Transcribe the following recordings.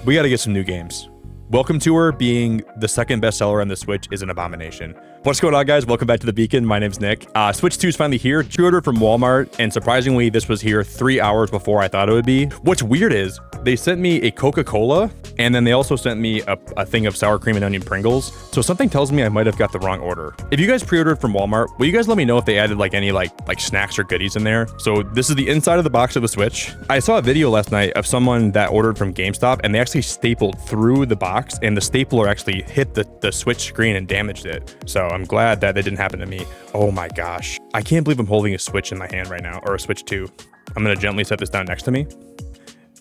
We got to get some new games. Welcome Tour being the second best seller on the Switch is an abomination. What's going on, guys? Welcome back to The Beacon. My name's Nick. Switch 2 is finally here. Pre-ordered from Walmart, and surprisingly, this was here 3 hours before I thought it would be. What's weird is they sent me a Coca-Cola, and then they also sent me a thing of sour cream and onion Pringles. So something tells me I might have got the wrong order. If you guys pre-ordered from Walmart, will you guys let me know if they added like any like snacks or goodies in there? So this is the inside of the box of the Switch. I saw a video last night of someone that ordered from GameStop, and they actually stapled through the box, and the stapler actually hit the Switch screen and damaged it. So I'm glad that didn't happen to me. Oh my gosh. I can't believe I'm holding a Switch in my hand right now, or a Switch 2. I'm gonna gently set this down next to me.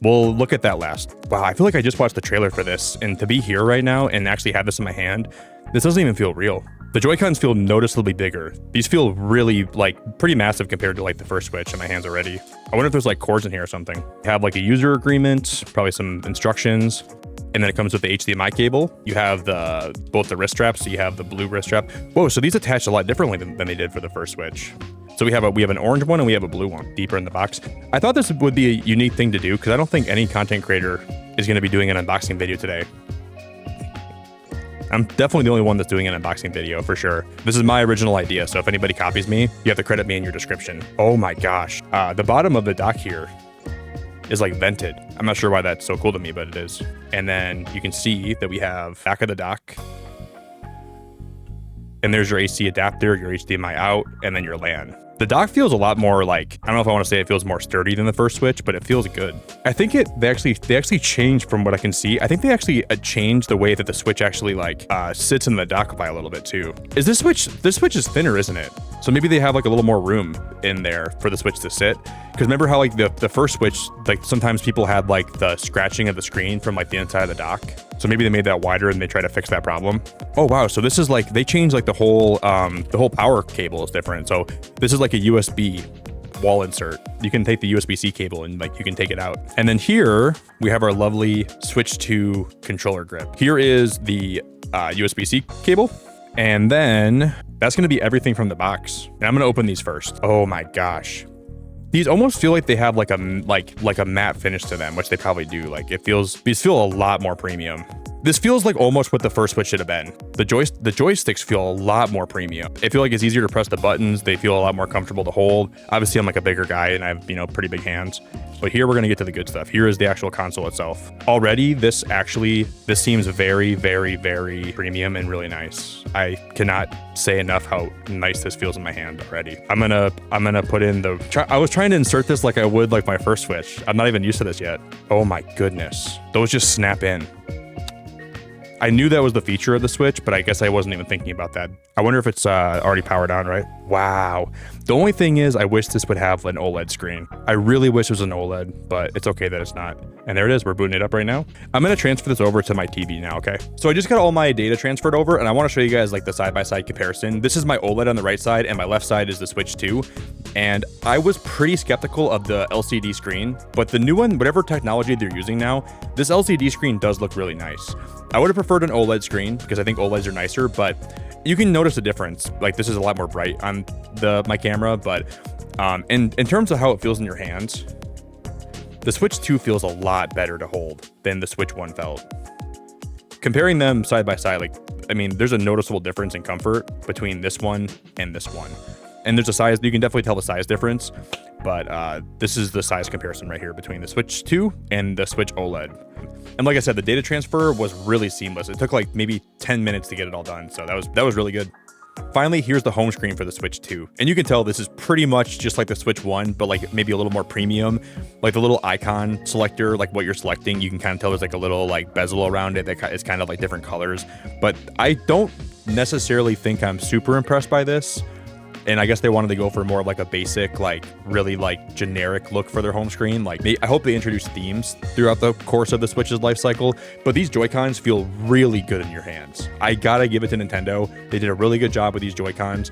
We'll look at that last. Wow, I feel like I just watched the trailer for this, and to be here right now and actually have this in my hand, this doesn't even feel real. The Joy-Cons feel noticeably bigger. These feel really like pretty massive compared to like the first Switch in my hands already. I wonder if there's like cords in here or something. You have like a user agreement, probably some instructions, and then it comes with the HDMI cable. You have both the wrist straps, so you have the blue wrist strap. Whoa, so these attach a lot differently than they did for the first Switch. So we have an orange one and we have a blue one deeper in the box. I thought this would be a unique thing to do because I don't think any content creator is going to be doing an unboxing video today. I'm definitely the only one that's doing an unboxing video for sure. This is my original idea, so if anybody copies me, you have to credit me in your description. Oh my gosh. The bottom of the dock here is like vented. I'm not sure why that's so cool to me, but it is. And then you can see that we have back of the dock. And there's your AC adapter, your HDMI out, and then your LAN. The dock feels a lot more like, I don't know if I want to say it feels more sturdy than the first Switch, but it feels good. I think they actually changed from what I can see. I think they actually changed the way that the Switch actually sits in the dock by a little bit too. This Switch is thinner, isn't it? So maybe they have like a little more room in there for the Switch to sit. Because remember how like the first Switch, like sometimes people had like the scratching of the screen from like the inside of the dock. So maybe they made that wider and they try to fix that problem. Oh wow, so this is like, they changed like the whole power cable is different. So this is like a USB wall insert. You can take the USB-C cable and like you can take it out. And then here we have our lovely Switch 2 controller grip. Here is the USB-C cable. And then that's gonna be everything from the box. And I'm gonna open these first. Oh my gosh. These almost feel like they have like a matte finish to them, which they probably do. Like these feel a lot more premium. This feels like almost what the first Switch should have been. The joysticks feel a lot more premium. I feel like it's easier to press the buttons. They feel a lot more comfortable to hold. Obviously, I'm like a bigger guy and I have, pretty big hands. But here we're gonna get to the good stuff. Here is the actual console itself. Already, this seems very, very, very premium and really nice. I cannot say enough how nice this feels in my hand already. I'm gonna put in I was trying to insert this like I would like my first Switch. I'm not even used to this yet. Oh my goodness. Those just snap in. I knew that was the feature of the Switch, but I guess I wasn't even thinking about that. I wonder if it's already powered on, right? Wow. The only thing is I wish this would have an OLED screen. I really wish it was an OLED, but it's okay that it's not. And there it is. We're booting it up right now. I'm going to transfer this over to my TV now, okay? So I just got all my data transferred over, and I want to show you guys like the side-by-side comparison. This is my OLED on the right side, and my left side is the Switch 2. And I was pretty skeptical of the LCD screen, but the new one, whatever technology they're using now, this LCD screen does look really nice. I would have preferred an OLED screen because I think OLEDs are nicer, but you can notice a difference. Like this is a lot more bright on my camera, but in terms of how it feels in your hands, the Switch 2 feels a lot better to hold than the Switch 1 felt. Comparing them side by side, there's a noticeable difference in comfort between this one and this one. And there's a size, you can definitely tell the size difference, but this is the size comparison right here between the Switch 2 and the Switch OLED. And like I said, the data transfer was really seamless. It took like maybe 10 minutes to get it all done. So that was really good. Finally, here's the home screen for the Switch 2. And you can tell this is pretty much just like the Switch 1, but like maybe a little more premium. Like the little icon selector, like what you're selecting, you can kind of tell there's like a little like bezel around it that is kind of like different colors. But I don't necessarily think I'm super impressed by this. And I guess they wanted to go for more of like a basic, like really like generic look for their home screen. Like I hope they introduce themes throughout the course of the Switch's life cycle, but these Joy-Cons feel really good in your hands. I gotta give it to Nintendo. They did a really good job with these Joy-Cons.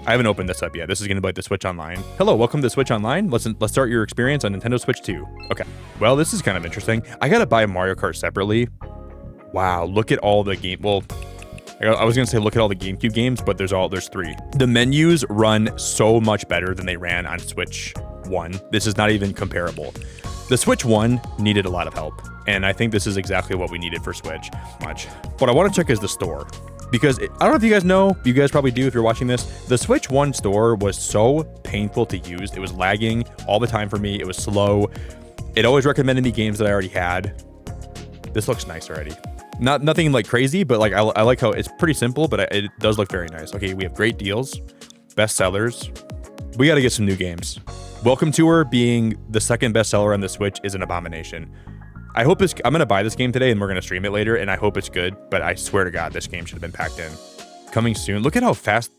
I haven't opened this up yet. This is gonna be like the Switch Online. Hello, welcome to Switch Online. Let's start your experience on Nintendo Switch 2. Okay, well, this is kind of interesting. I gotta buy Mario Kart separately. Wow, look at all the game. Well, I was gonna say look at all the GameCube games, but there's 3. The menus run so much better than they ran on Switch 1. This is not even comparable. The Switch 1 needed a lot of help, and I think this is exactly what we needed for Switch. What I want to check is the store, because I don't know if you guys know, you guys probably do if you're watching this, the Switch 1 store was so painful to use. It was lagging all the time for me. It was slow. It always recommended me games that I already had. This looks nice already. Nothing like crazy, but like I like how it's pretty simple, but it does look very nice. Okay, we have great deals, best sellers. We got to get some new games. Welcome Tour being the second best seller on the Switch is an abomination. I'm gonna buy this game today and we're gonna stream it later, and I hope it's good, but I swear to God, this game should have been packed in. Coming soon. Look at how fast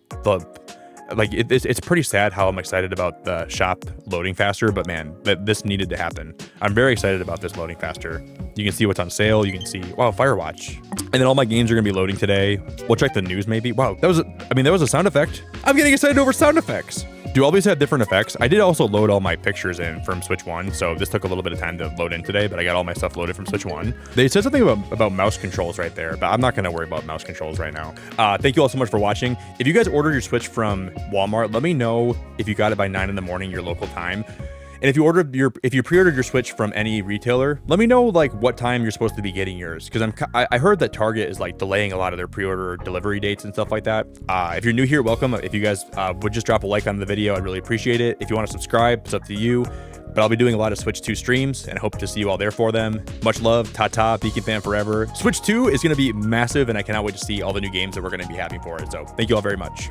it's pretty sad how I'm excited about the shop loading faster, but man, this needed to happen. I'm very excited about this loading faster. You can see what's on sale. You can see, wow, Firewatch. And then all my games are gonna be loading today. We'll check the news maybe. Wow, that was a sound effect. I'm getting excited over sound effects. Do all these have different effects? I did also load all my pictures in from Switch 1, so this took a little bit of time to load in today, but I got all my stuff loaded from Switch 1. They said something about mouse controls right there, but I'm not gonna worry about mouse controls right now. Thank you all so much for watching. If you guys ordered your Switch from Walmart, let me know if you got it by 9 in the morning, your local time. And if you pre-ordered your Switch from any retailer, let me know like what time you're supposed to be getting yours, because I heard that Target is like delaying a lot of their pre-order delivery dates and stuff like that. If you're new here, welcome. If you guys would just drop a like on the video, I'd really appreciate it. If you want to subscribe, it's up to you. But I'll be doing a lot of Switch 2 streams, and I hope to see you all there for them. Much love, ta-ta, Beacon fan forever. Switch 2 is going to be massive, and I cannot wait to see all the new games that we're going to be having for it. So thank you all very much.